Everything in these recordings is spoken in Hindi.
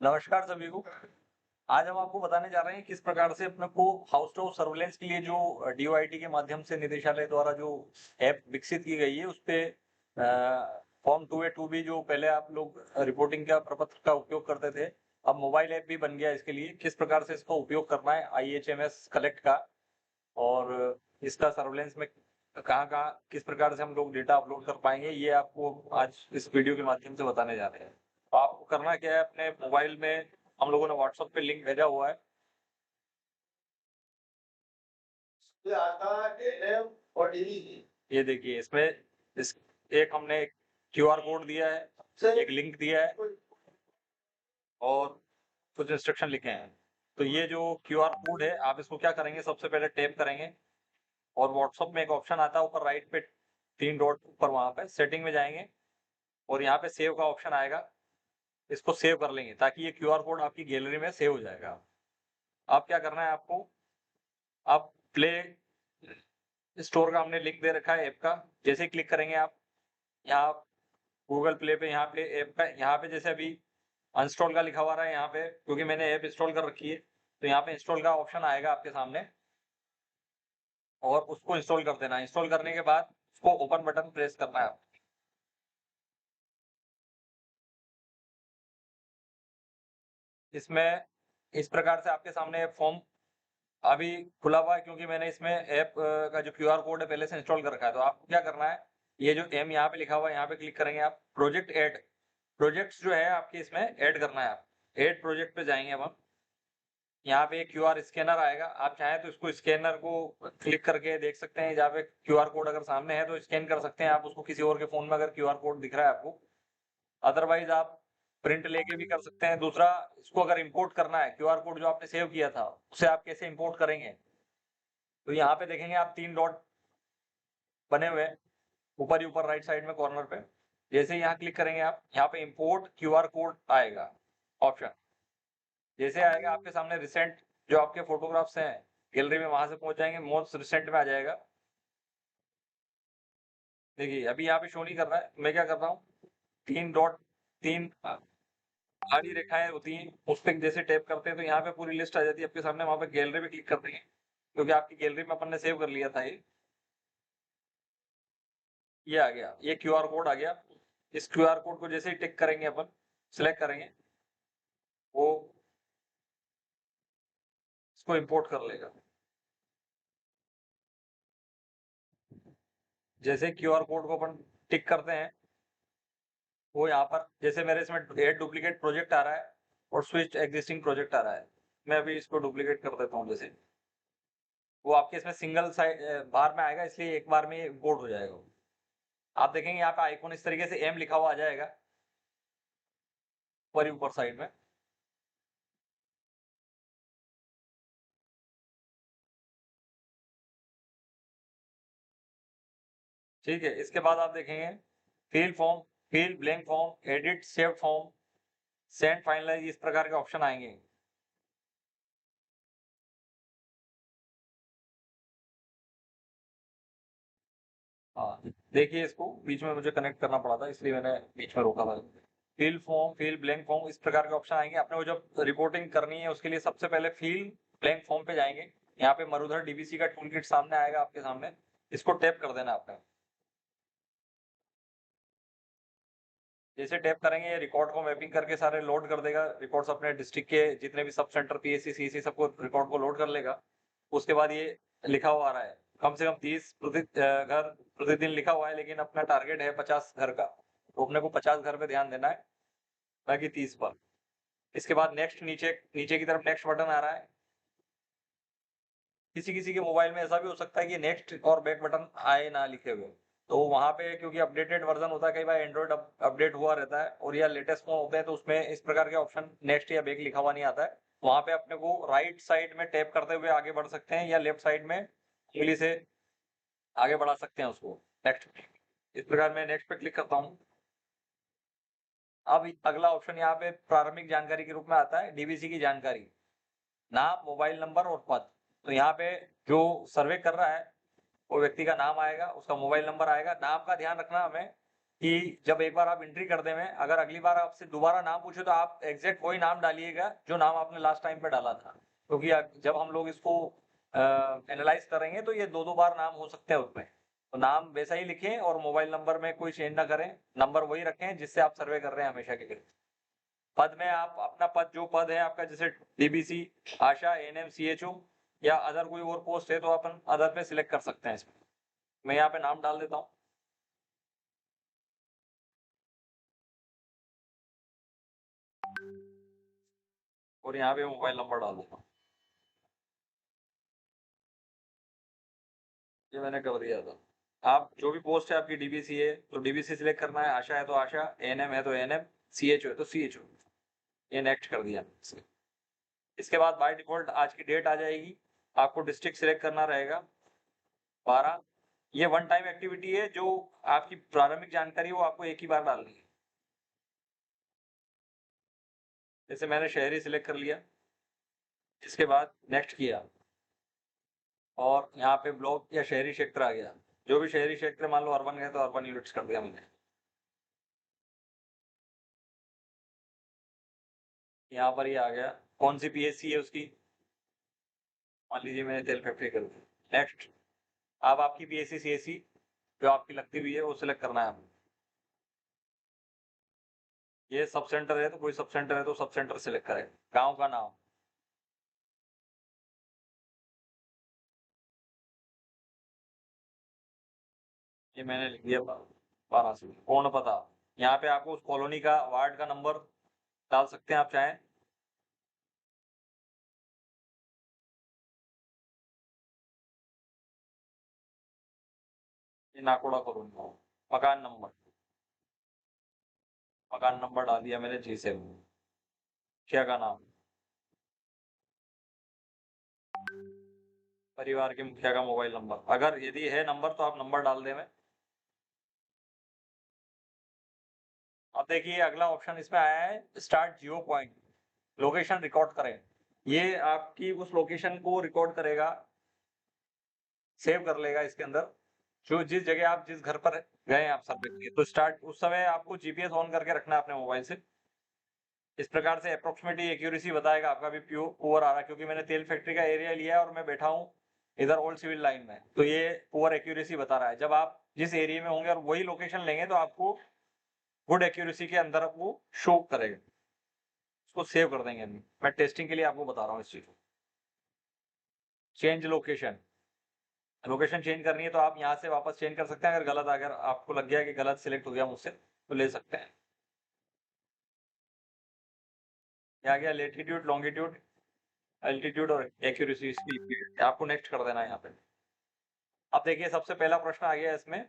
नमस्कार सभी को। आज हम आपको बताने जा रहे हैं किस प्रकार से अपने को हाउस टू हाउस सर्विलेंस के लिए जो डीओआईटी के माध्यम से निदेशालय द्वारा जो ऐप विकसित की गई है उस पे फॉर्म 2A 2B जो पहले आप लोग रिपोर्टिंग का प्रपत्र का उपयोग करते थे, अब मोबाइल ऐप भी बन गया इसके लिए। किस प्रकार से इसका उपयोग करना है IHMS कलेक्ट का, और इसका सर्विलेंस में कहाँ किस प्रकार से हम लोग डेटा अपलोड कर पाएंगे, ये आपको आज इस वीडियो के माध्यम से बताने जा रहे हैं। तो आपको करना क्या है, अपने मोबाइल में हम लोगों ने व्हाट्सएप पे लिंक भेजा हुआ है। ये देखिए, इसमें इस एक हमने QR कोड दिया है, एक लिंक दिया है और कुछ इंस्ट्रक्शन लिखे हैं। तो ये जो QR कोड है, आप इसको क्या करेंगे, सबसे पहले टैप करेंगे और व्हाट्सएप में एक ऑप्शन आता है ऊपर राइट पे, 3 डॉट ऊपर, वहां पे सेटिंग में जाएंगे और यहाँ पे सेव का ऑप्शन आएगा। इसको सेव कर लेंगे ताकि ये QR कोड आपकी गैलरी में सेव हो जाएगा। आप क्या करना है आपको, आप प्ले स्टोर का हमने लिंक दे रखा है ऐप का, जैसे क्लिक करेंगे आप यहाँ गूगल प्ले पे, यहाँ पे ऐप का, यहाँ पे जैसे अभी अनस्टॉल का लिखा हुआ रहा है यहाँ पे, क्योंकि मैंने ऐप इंस्टॉल कर रखी है, तो यहाँ पे इंस्टॉल का ऑप्शन आएगा आपके सामने और उसको इंस्टॉल कर देना है। इंस्टॉल करने के बाद उसको ओपन बटन प्रेस करना है आपको। इसमें इस प्रकार से आपके सामने फॉर्म अभी खुला हुआ है, क्योंकि मैंने इसमें ऐप का जो QR कोड है पहले से इंस्टॉल कर रखा है। तो आपको क्या करना है, ये जो एम यहाँ पे लिखा हुआ है, यहाँ पे क्लिक करेंगे आप, प्रोजेक्ट ऐड, प्रोजेक्ट्स जो है आपके इसमें ऐड करना है। आप ऐड प्रोजेक्ट पे जाएंगे। अब हम यहाँ पे QR स्कैनर आएगा, आप चाहें तो इसको स्कैनर को क्लिक करके देख सकते हैं। जहाँ पे QR कोड अगर सामने है तो स्कैन कर सकते हैं आप उसको, किसी और के फोन में अगर QR कोड दिख रहा है आपको। अदरवाइज आप प्रिंट लेके भी कर सकते हैं। दूसरा, इसको अगर इंपोर्ट करना है, QR कोड जो आपने सेव किया था उसे आप कैसे इंपोर्ट करेंगे, तो यहाँ पे देखेंगे आप 3 डॉट बने हुए ऊपर ही ऊपर राइट साइड में कॉर्नर पे। जैसे यहाँ क्लिक करेंगे आप, यहाँ पे इंपोर्ट QR कोड आएगा ऑप्शन। जैसे आएगा आपके सामने रिसेंट जो आपके फोटोग्राफ्स हैं गैलरी में, वहां से पहुंच जाएंगे, मोस्ट रिसेंट में आ जाएगा। देखिए अभी यहाँ पे शो नहीं कर रहा है, मैं क्या कर रहा हूँ, 3 डॉट, 3 आड़ी रेखाएं होती हैं, उस पर जैसे टैप करते हैं तो यहाँ पे पूरी लिस्ट आ जाती है आपके सामने। वहां पे गैलरी पे क्लिक कर देंगे, क्योंकि आपकी गैलरी में अपन ने सेव कर लिया था। ये आ गया, ये QR कोड आ गया। इस QR कोड को जैसे ही टिक करेंगे, अपन सिलेक्ट करेंगे, वो इसको इंपोर्ट कर लेगा। जैसे QR कोड को अपन टिक करते हैं, वो यहाँ पर जैसे मेरे इसमें एड डुप्लीकेट प्रोजेक्ट आ रहा है और स्विच एग्जिस्टिंग प्रोजेक्ट आ रहा है, मैं अभी इसको डुप्लीकेट कर देता हूँ। जैसे वो आपके इसमें सिंगल साइड बार में आएगा, इसलिए एक बार में इंपोर्ट हो जाएगा। आप देखेंगे यहाँ पे आइकॉन इस तरीके से एम लिखा हुआ आ जाएगा ऊपर ऊपर साइड में। ठीक है, इसके बाद आप देखेंगे fill form, fill blank form, edit save form, send finalize, इस प्रकार के ऑप्शन आएंगे। हाँ, देखिए इसको बीच में मुझे कनेक्ट करना पड़ा था, इसलिए मैंने बीच में रोका था। Fill form, fill blank form, इस प्रकार के ऑप्शन आएंगे। आपने वो जब रिपोर्टिंग करनी है उसके लिए सबसे पहले फिल ब्लैंक फॉर्म पे जाएंगे। यहाँ पे मरुधर DBC का टूल किट सामने आएगा आपके सामने, इसको टैप कर देना आपने। जैसे टैप करेंगे, ये रिकॉर्ड को मैपिंग करके सारे लोड कर देगा, रिकॉर्ड्स अपने डिस्ट्रिक्ट के जितने भी सब सेंटर PSC CSC सबको रिकॉर्ड को लोड कर लेगा। उसके बाद ये लिखा हुआ आ रहा है कम से कम 30 घर प्रतिदिन लिखा हुआ है, लेकिन अपना टारगेट है 50 घर का, तो अपने को 50 घर पे ध्यान देना है, बाकी 30 पर। इसके बाद नेक्स्ट, नीचे नीचे की तरफ नेक्स्ट बटन आ रहा है। किसी किसी के मोबाइल में ऐसा भी हो सकता है कि नेक्स्ट और बैक बटन आए ना लिखे हुए, तो वहां पे क्योंकि अपडेटेड वर्जन होता है, कई बार एंड्रॉइड अपडेट हुआ रहता है और या लेटेस्ट फोन होते हैं, तो उसमें इस प्रकार के ऑप्शन नेक्स्ट या बैक लिखा हुआ नहीं आता है। वहां पे अपने को राइट साइड में टैप करते हुए आगे बढ़ सकते हैं, या लेफ्ट साइड में उंगली से आगे बढ़ा सकते हैं उसको नेक्स्ट। इस प्रकार मैं नेक्स्ट पे क्लिक करता हूँ। अब अगला ऑप्शन यहाँ पे प्रारंभिक जानकारी के रूप में आता है, DBC की जानकारी, नाम, मोबाइल नंबर और पद। तो यहाँ पे जो सर्वे कर रहा है वो व्यक्ति का नाम आएगा, उसका मोबाइल नंबर आएगा। नाम का ध्यान रखना हमें, कि जब एक बार आप एंट्री कर दें, अगर अगली बार आपसे दोबारा नाम पूछे तो आप एग्जैक्ट वही नाम डालिएगा जो नाम आपने लास्ट टाइम पे डाला था, क्योंकि जब हम लोग इसको एनालाइज करेंगे तो ये दो बार नाम हो सकते हैं उसमें। तो नाम वैसा ही लिखें और मोबाइल नंबर में कोई चेंज ना करें, नंबर वही रखें जिससे आप सर्वे कर रहे हैं हमेशा के लिए। पद में आप अपना पद, जो पद है आपका, जैसे डीबीसी, आशा, एएनएम, सीएचओ या अदर कोई और पोस्ट है तो अपन अदर पे सिलेक्ट कर सकते हैं इसमें। मैं यहाँ पे नाम डाल देता हूँ और यहाँ पे मोबाइल नंबर डाल देता हूँ। ये मैंने कर दिया था। आप जो भी पोस्ट है आपकी डीबीसी है तो डीबीसी सिलेक्ट करना है, आशा है तो आशा, एएनएम है तो एएनएम, सीएचओ है तो सीएचओ। ये नेक्स्ट कर दिया। इसके बाद बाय डिफॉल्ट आज की डेट आ जाएगी, आपको डिस्ट्रिक्ट सिलेक्ट करना रहेगा 12। ये वन टाइम एक्टिविटी है, जो आपकी प्रारंभिक जानकारी है वो आपको एक ही बार डालनी है। जैसे मैंने शहरी सिलेक्ट कर लिया, इसके बाद नेक्स्ट किया और यहाँ पे ब्लॉक या शहरी क्षेत्र आ गया। जो भी शहरी क्षेत्र, मान लो अर्बन है तो अर्बन यूनिट्स कर दिया मैंने। यहाँ पर ये आ गया कौन सी पीएससी है उसकी, मान लीजिए मैंने तेल फैक्ट्री कर दी। नेक्स्ट, अब आपकी पीएससी सीएससी जो आपकी लगती हुई है वो सिलेक्ट करना है आपको। ये सब सेंटर है तो कोई सब सेंटर है तो सब सेंटर सिलेक्ट करें। गांव का नाम, ये मैंने लिख दिया वाराणसी। पूर्ण पता, यहाँ पे आपको उस कॉलोनी का, वार्ड का नंबर डाल सकते हैं आप चाहें। ये नाकोड़ा कॉलोनी, मकान नंबर, मकान नंबर डाल दिया मैंने जी से। मुखिया का नाम, परिवार के मुखिया का मोबाइल नंबर, अगर यदि है नंबर तो आप नंबर डाल दें। अब देखिए अगला ऑप्शन इसमें आया है, स्टार्ट जियो पॉइंट, लोकेशन रिकॉर्ड करें। ये आपकी उस लोकेशन को रिकॉर्ड करेगा, सेव कर लेगा इसके अंदर, जो जिस जगह आप, जिस घर पर गए आप सर्वे के लिए। तो स्टार्ट, उस समय आपको जीपीएस ऑन करके रखना है अपने मोबाइल से। इस प्रकार से अप्रोक्सीमेटली एक्यूरेसी बताएगा। आपका भी पुअर आ रहा है क्योंकि मैंने तेल फैक्ट्री का एरिया लिया है और मैं बैठा हूँ इधर ओल्ड सिविल लाइन में, तो ये पुअर एक्यूरेसी बता रहा है। जब आप जिस एरिया में होंगे और वही लोकेशन लेंगे तो आपको गुड एक्यूरेसी के अंदर वो शो करेगा। उसको सेव कर देंगे अभी, मैं टेस्टिंग के लिए आपको बता रहा हूँ इस चीज को। चेंज लोकेशन, लोकेशन चेंज करनी है तो आप यहाँ से वापस चेंज कर सकते हैं। अगर गलत, अगर आपको लग गया कि गलत सिलेक्ट हो गया मुझसे तो ले सकते हैं। ये आ गया लेटीट्यूड, लॉन्गिट्यूड, एल्टीट्यूड और एक्यूरेसी, स्पीड। आपको नेक्स्ट कर देना है यहाँ पे। अब देखिए सबसे पहला प्रश्न आ गया इसमें,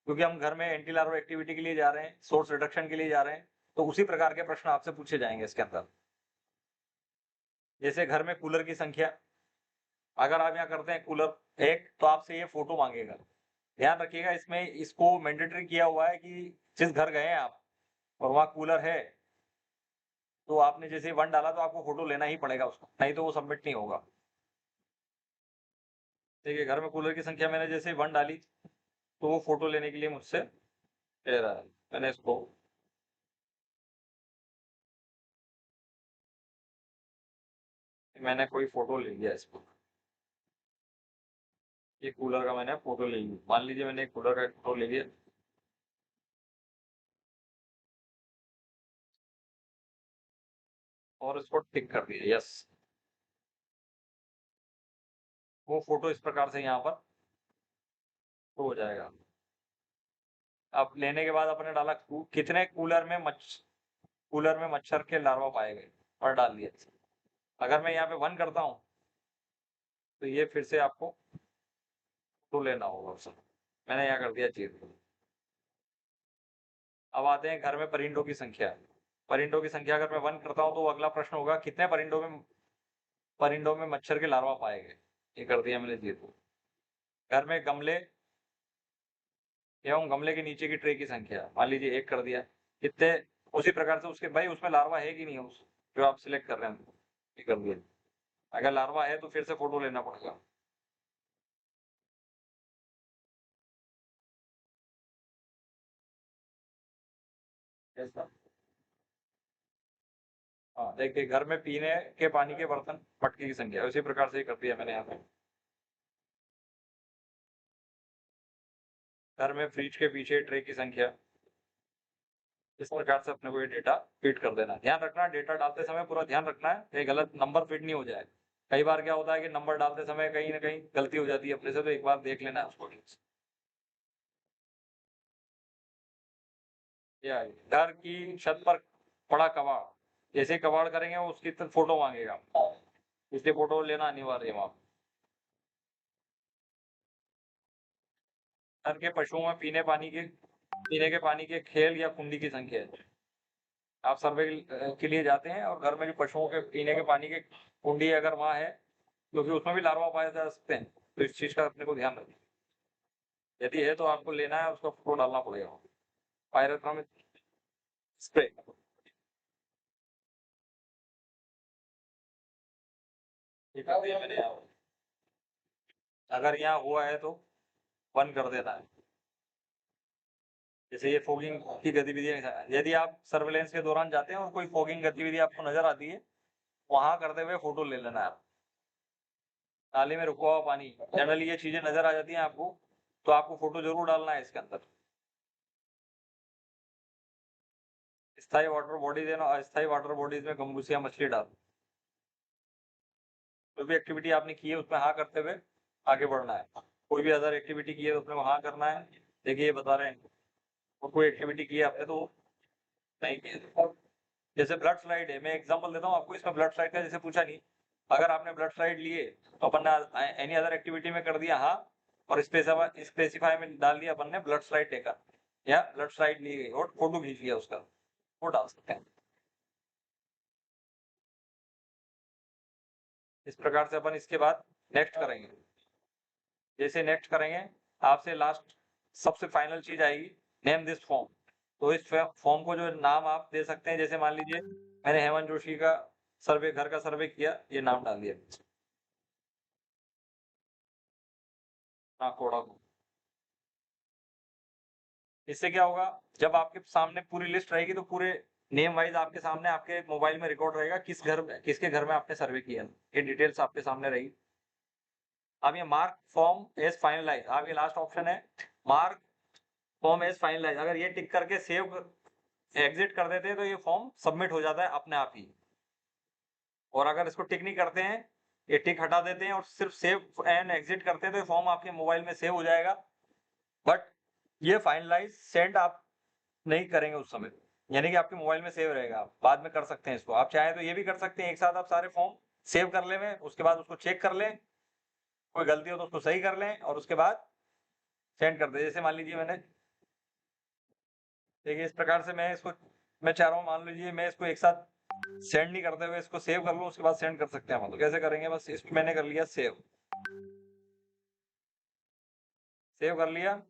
क्योंकि हम घर में एंटी लार्वा एक्टिविटी के लिए जा रहे हैं, सोर्स रिडक्शन के लिए जा रहे हैं, तो उसी प्रकार के प्रश्न आपसे पूछे जाएंगे इसके अंदर। जैसे घर में कूलर की संख्या, अगर आप यहाँ करते हैं कूलर एक तो आपसे ये फोटो मांगेगा। ध्यान रखिएगा इसमें इसको मैंडेटरी किया हुआ है कि जिस घर गए हैं आप और वहां कूलर है तो आपने जैसे वन डाला तो आपको फोटो लेना ही पड़ेगा उसको, नहीं तो वो सबमिट नहीं होगा। देखिए घर में कूलर की संख्या मैंने जैसे वन डाली तो वो फोटो लेने के लिए मुझसे कह रहा है। मैंने इसको, मैंने कोई फोटो ले लिया इसको, ये कूलर का मैंने फोटो ले लिया। मान लीजिए मैंने कूलर का फोटो ले लिया और इसको टिक कर दिया, यस। वो फोटो इस प्रकार से यहाँ पर हो जाएगा। अब लेने के बाद अपने डाला कितने कूलर में मच्छर के लार्वा पाए गए और डाल दिया। अगर मैं यहाँ पे वन करता हूँ तो ये फिर से आपको टू लेना होगा ऑप्शन, मैंने यहाँ कर दिया जीरो। अब आते हैं घर में परिंदों की संख्या। परिंदों की संख्या अगर मैं वन करता हूँ तो अगला प्रश्न होगा कितने परिंदों में मच्छर के लार्वा पाए गए। ये कर दिया मैंने जीरो। घर में गमले एवं गमले के नीचे की ट्रे की संख्या, मान लीजिए एक कर दिया। कितने, उसी प्रकार से उसके भाई उसमें लार्वा है कि नहीं है उस जो आप सिलेक्ट कर रहे हैं, ये कर दिया। अगर लार्वा है तो फिर से फोटो लेना पड़ेगा। ऐसा। हाँ, देखिए घर में पीने के पानी के बर्तन, मटके की संख्या उसी प्रकार से ही कर दिया मैंने यहाँ पे। घर में फ्रिज के पीछे ट्रे की संख्या, इस प्रकार से अपने को ये डेटा फीड कर देना है। ध्यान रखना डेटा डालते समय पूरा ध्यान रखना है कहीं गलत नंबर फीड नहीं हो जाए। कई बार क्या होता है कि नंबर डालते समय कहीं ना कहीं गलती हो जाती है अपने से, तो एक बार देख लेना है उसको ठीक से। या घर की छत पर पड़ा कबाड़, जैसे कबाड़ करेंगे वो उसकी फोटो मांगेगा, इसलिए फोटो लेना अनिवार्य है वहां। घर के पशुओं में पीने के पानी के खेल या कुंडी की संख्या है। आप सर्वे के लिए जाते हैं और घर में जो पशुओं के पीने के पानी की कुंडी अगर वहां है, क्योंकि उसमें भी लार्वा पाए जा सकते हैं, तो इस चीज का अपने को ध्यान रखना। यदि है तो आपको लेना है, उसका फोटो डालना पड़ेगा। पायरेथ्रम स्प्रे, ये कर दिया मैंने यहाँ। अगर यहाँ हुआ है तो बंद कर देना है। जैसे ये फॉगिंग की गतिविधियां, यदि आप सर्वेलेंस के दौरान जाते हैं और कोई फॉगिंग गतिविधि आपको नजर आती है, वहां करते हुए फोटो ले लेना है। नाले में रुका हुआ पानी, जनरली ये चीजें नजर आ जाती हैं आपको, तो आपको फोटो जरूर डालना है इसके अंदर। स्थायी वाटर बॉडीज है ना, अस्थायी वाटर बॉडीज में गंबूसिया मछली डाल, कोई भी एक्टिविटी आपने की है उसमें हाँ करते हुए आगे बढ़ना है। कोई भी अदर एक्टिविटी की है तो उसमें हाँ करना है। देखिए ये बता रहे हैं, और कोई एक्टिविटी की है आपने तो नहीं की है। जैसे ब्लड स्लाइड है, मैं एग्जांपल देता हूँ आपको, इसमें ब्लड स्लाइड का जैसे पूछा नहीं, अगर आपने ब्लड स्लाइड लिए तो अपन ने एनी अदर एक्टिविटी में कर दिया हाँ, और स्पेसिफाई में डाल दिया अपन ने ब्लड स्लाइड टेकर, या ब्लड स्लाइड ली गई और फोटो खींच लिया उसका, वो डाल सकते हैं। इस प्रकार से अपन इसके बाद नेक्स्ट करेंगे। जैसे नेक्स्ट करेंगे, आपसे लास्ट सबसे फाइनल चीज आएगी, नेम दिस फॉर्म। तो इस फॉर्म को जो नाम आप दे सकते हैं, जैसे मान लीजिए मैंने हेमंत जोशी का सर्वे, घर का सर्वे किया, ये नाम डाल दिया नाकोड़ा को। इससे क्या होगा, जब आपके सामने पूरी लिस्ट रहेगी तो पूरे नेम वाइज आपके सामने आपके मोबाइल में रिकॉर्ड रहेगा किसके घर में आपने सर्वे किया, ये डिटेल्स आपके सामने रहेगी। अब ये मार्क फॉर्म एज फाइनलाइज, अब ये लास्ट ऑप्शन है, मार्क फॉर्म एज फाइनलाइज। अगर ये टिक करके सेव एग्जिट कर देते हैं तो ये फॉर्म सबमिट हो जाता है अपने आप ही। और अगर इसको टिक नहीं करते हैं, ये टिक हटा देते हैं और सिर्फ सेव एंड एग्जिट करते हैं, तो ये फॉर्म आपके मोबाइल में सेव हो जाएगा। बट ये फाइनलाइज सेंड आप नहीं करेंगे उस समय, यानी कि आपके मोबाइल में सेव रहेगा, आप बाद में कर सकते हैं इसको। आप चाहें तो ये भी कर सकते हैं, एक साथ आप सारे फॉर्म सेव कर ले, उसके बाद उसको चेक कर लें, कोई गलती हो तो उसको सही कर लें और उसके बाद सेंड कर दे। जैसे मान लीजिए मैंने, देखिए इस प्रकार से मैं चाह रहा हूँ, मान लीजिए मैं इसको एक साथ सेंड नहीं करते हुए इसको सेव कर लूँ, उसके बाद सेंड कर सकते हैं हम। तो कैसे करेंगे, बस इसको मैंने कर लिया सेव, सेव कर लिया।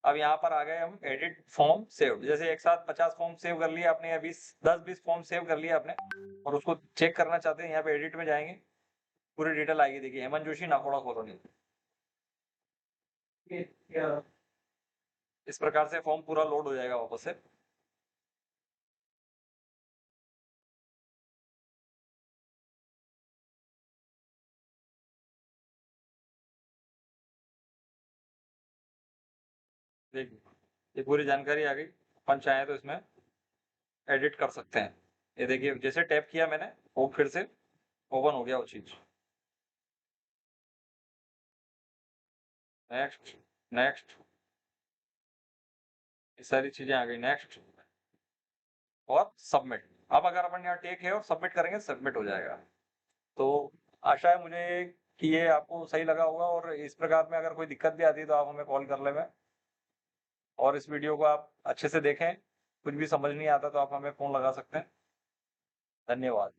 अब यहाँ पर आ गए हम एडिट फॉर्म सेव, जैसे एक साथ 50 फॉर्म सेव कर लिया आपने, या 10-20 फॉर्म सेव कर लिया आपने, और उसको चेक करना चाहते हैं, यहाँ पे एडिट में जाएंगे, पूरी डिटेल आएगी। देखिए हेमंत जोशी नाकोड़ा कॉलोनी, इस प्रकार से फॉर्म पूरा लोड हो जाएगा वापस से। देखिए ये पूरी जानकारी आ गई, अपन चाहे तो इसमें एडिट कर सकते हैं। ये देखिए जैसे टैप किया मैंने, वो फिर से ओपन हो गया वो चीज। नेक्स्ट, नेक्स्ट, ये सारी चीजें आ गई, नेक्स्ट और सबमिट। अब अगर अपन यहाँ टेक है और सबमिट करेंगे, सबमिट हो जाएगा। तो आशा है मुझे कि ये आपको सही लगा होगा, और इस प्रकार में अगर कोई दिक्कत भी आती है तो आप हमें कॉल कर लें, और इस वीडियो को आप अच्छे से देखें। कुछ भी समझ नहीं आता तो आप हमें फोन लगा सकते हैं। धन्यवाद।